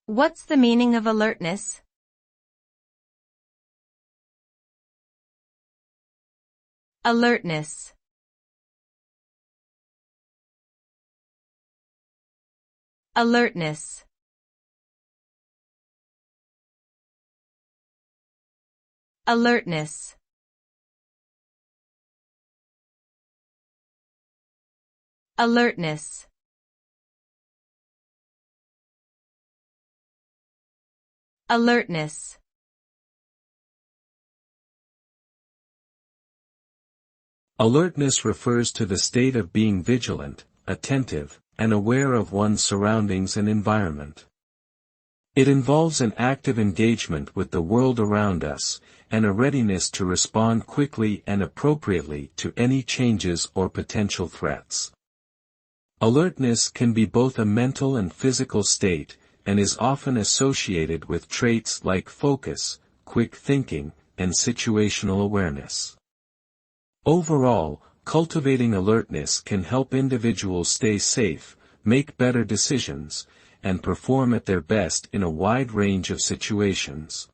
What's the meaning of alertness? Alertness. Alertness. Alertness. Alertness. Alertness. Alertness refers to the state of being vigilant, attentive, and aware of one's surroundings and environment. It involves an active engagement with the world around us, and a readiness to respond quickly and appropriately to any changes or potential threats. Alertness can be both a mental and physical state, and is often associated with traits like focus, quick thinking, and situational awareness. Overall, cultivating alertness can help individuals stay safe, make better decisions, and perform at their best in a wide range of situations.